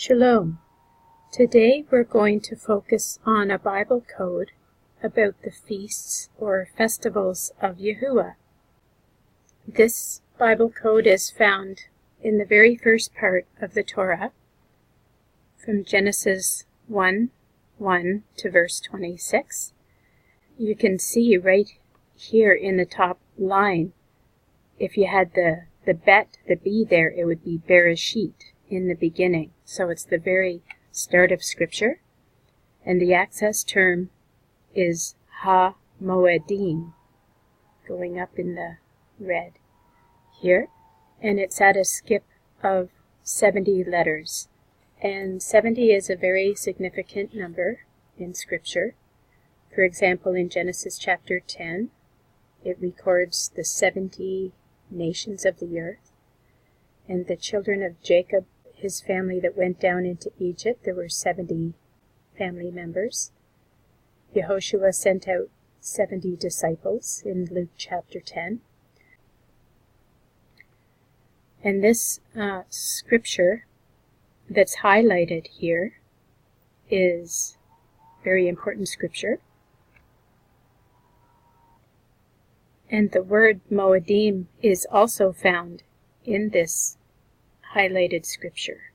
Shalom. Today we're going to focus on a Bible code about the feasts or festivals of Yahuwah. This Bible code is found in the very first part of the Torah, from Genesis 1:1 to verse 26. You can see right here in the top line, if you had the B there, it would be Bereshit, in the beginning. So it's the very start of Scripture. And the access term is Ha-Moedim, going up in the red here. And it's at a skip of 70 letters. And 70 is a very significant number in Scripture. For example, in Genesis chapter 10, it records the 70 nations of the earth. And the children of Jacob, his family that went down into Egypt, there were 70 family members. Yehoshua sent out 70 disciples in Luke chapter 10. And this scripture that's highlighted here is very important scripture. And the word Moedim is also found in this highlighted scripture.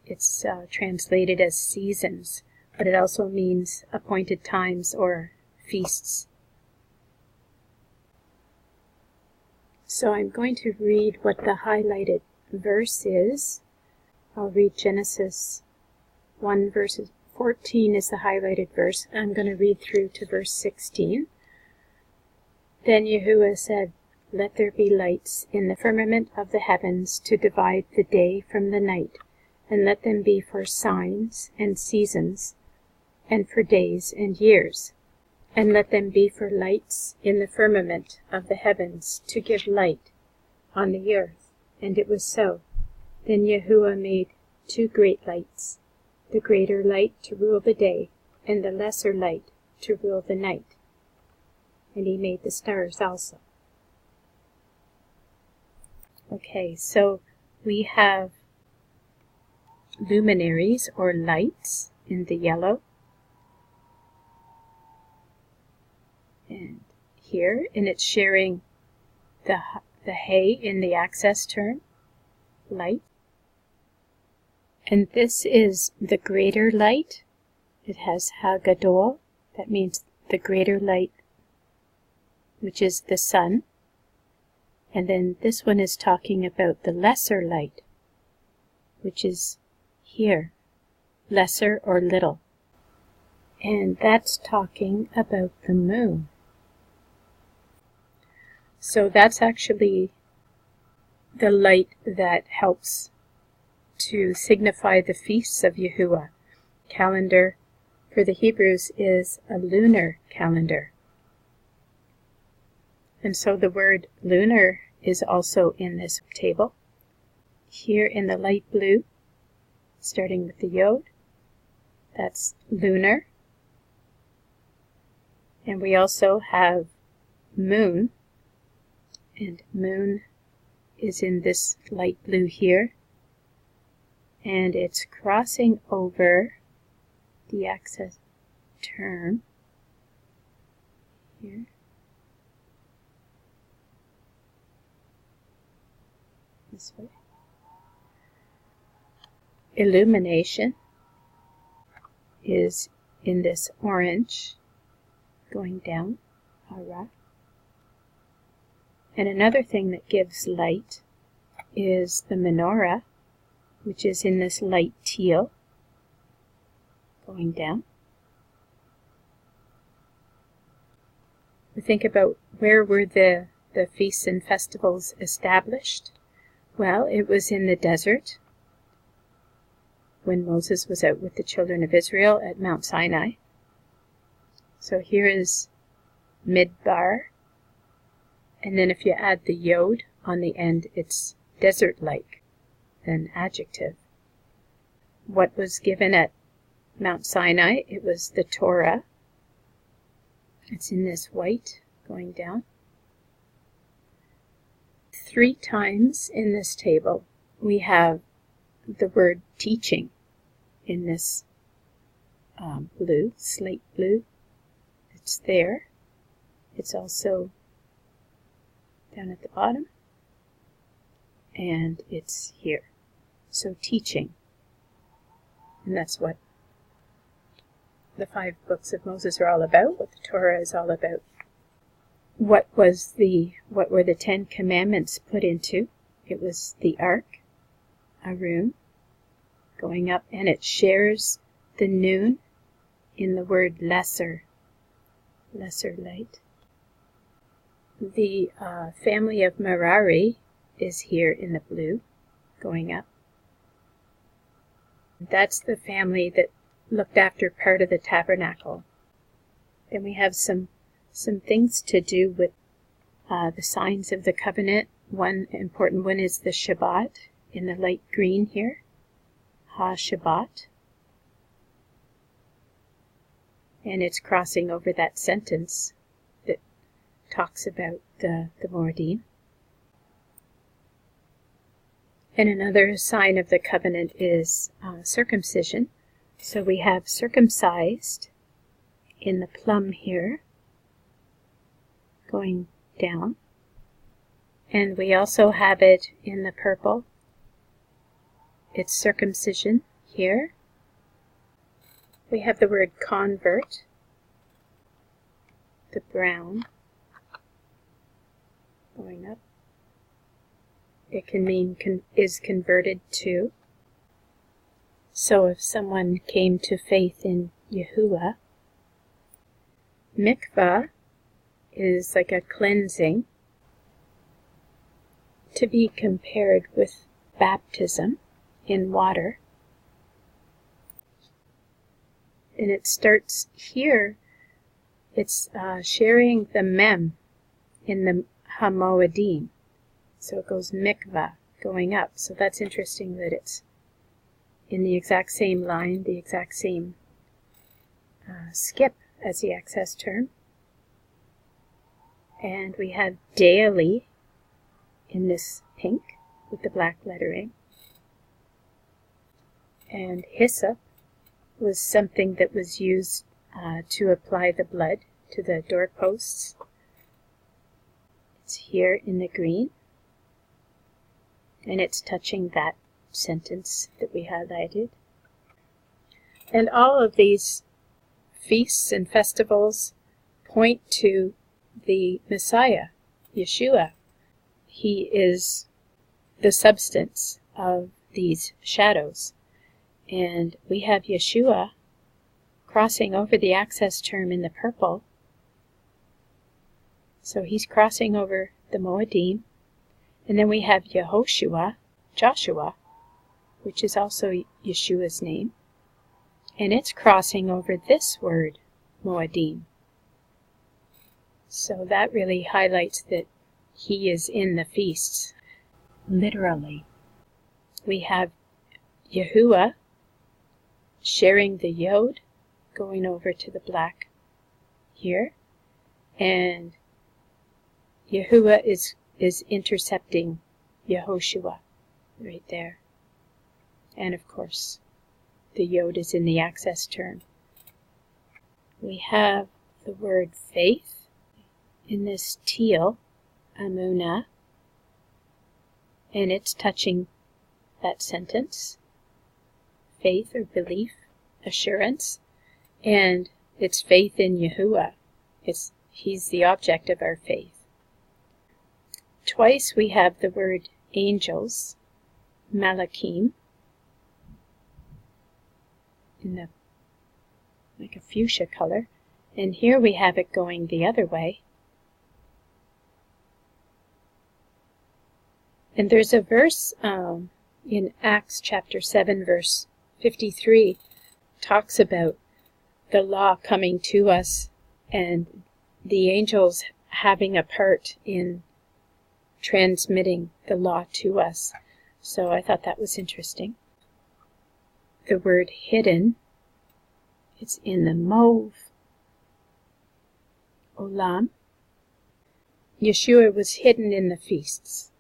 It's translated as seasons, but it also means appointed times or feasts. So I'm going to read what the highlighted verse is. I'll read Genesis 1 verse 14 is the highlighted verse. I'm going to read through to verse 16. Then Yahuwah said, "Let there be lights in the firmament of the heavens to divide the day from the night, and let them be for signs and seasons, and for days and years. And let them be for lights in the firmament of the heavens to give light on the earth." And it was so. Then Yahuwah made 2 great lights, the greater light to rule the day, and the lesser light to rule the night. And he made the stars also. Okay, so we have luminaries or lights in the yellow. And here, and it's sharing the hay in the access term, light. And this is the greater light. It has Hagadol, that means the greater light, which is the sun. And then this one is talking about the lesser light, which is here, lesser or little. And that's talking about the moon. So that's actually the light that helps to signify the feasts of Yahuwah. Calendar for the Hebrews is a lunar calendar. And so the word lunar is also in this table. Here in the light blue, starting with the yod, that's lunar. And we also have moon, and moon is in this light blue here. And it's crossing over the access term here. This way. Illumination is in this orange going down. Alright. And another thing that gives light is the menorah, which is in this light teal going down. We think about where were the feasts and festivals established. Well, it was in the desert when Moses was out with the children of Israel at Mount Sinai. So here is Midbar. And then if you add the yod on the end, it's desert-like, an adjective. What was given at Mount Sinai? It was the Torah. It's in this white going down. 3 times in this table we have the word teaching in this blue, slate blue. It's there. It's also down at the bottom. And it's here. So teaching. And that's what the 5 books of Moses are all about, what the Torah is all about. What were the 10 commandments put into? It was the ark, Arun, going up, and it shares the noon in the word lesser light. The family of Merari is here in the blue, going up. That's the family that looked after part of the tabernacle. Then we have some things to do with the signs of the covenant. One important one is the Shabbat in the light green here, Ha-Shabbat. And it's crossing over that sentence that talks about the Moedim. And another sign of the covenant is circumcision. So we have circumcised in the plum here, going down. And we also have it in the purple. It's circumcision here. We have the word convert, the brown, going up. It can mean is converted to. So if someone came to faith in Yahuwah, mikvah is like a cleansing, to be compared with baptism in water. And it starts here. It's sharing the mem in the hamoedim. So it goes mikvah, going up. So that's interesting that it's in the exact same line, the exact same skip as the access term. And we have daily in this pink with the black lettering. And hyssop was something that was used to apply the blood to the doorposts. It's here in the green. And it's touching that sentence that we highlighted. And all of these feasts and festivals point to the Messiah, Yeshua. He is the substance of these shadows. And we have Yeshua crossing over the access term in the purple. So he's crossing over the Moedim. And then we have Yehoshua, Joshua, which is also Yeshua's name. And it's crossing over this word, Moedim. So that really highlights that he is in the feasts, literally. We have Yahuwah sharing the Yod, going over to the black here. And Yahuwah is intercepting Yehoshua right there. And of course, the Yod is in the access term. We have the word faith in this teal, Amunah, and it's touching that sentence. Faith or belief, assurance, and it's faith in Yahuwah. He's the object of our faith. Twice we have the word angels, Malachim, in the like a fuchsia color, and here we have it going the other way. And there's a verse in Acts chapter 7, verse 53, talks about the law coming to us and the angels having a part in transmitting the law to us. So I thought that was interesting. The word hidden, it's in the mauve, olam. Yeshua was hidden in the feasts.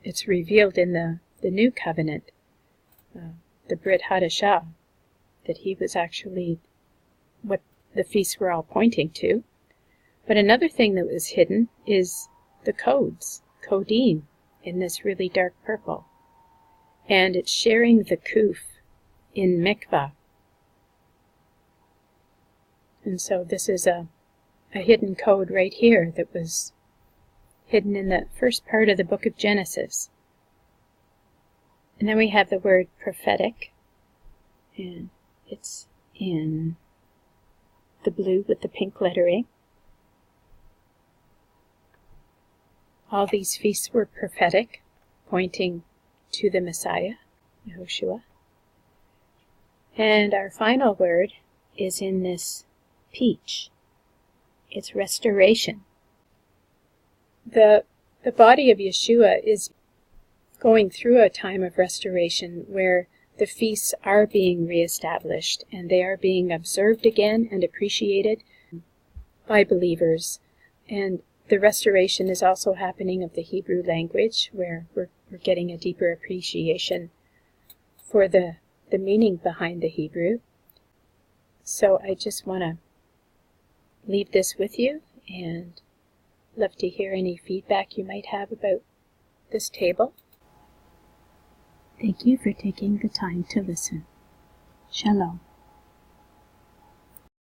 It's revealed in the new covenant the Brit Hadashah, that he was actually what the feasts were all pointing to. But another thing that was hidden is the codes, Kodim, in this really dark purple. And it's sharing the kuf in mikvah. And so this is a hidden code right here that was hidden in the first part of the book of Genesis. And then we have the word prophetic, and it's in the blue with the pink lettering. All these feasts were prophetic, pointing to the Messiah, Yahushua. And our final word is in this peach. It's restoration. The body of Yeshua is going through a time of restoration where the feasts are being reestablished and they are being observed again and appreciated by believers. And the restoration is also happening of the Hebrew language, where we're getting a deeper appreciation for the meaning behind the Hebrew. So I just want to leave this with you, and love to hear any feedback you might have about this table. Thank you for taking the time to listen. Shalom.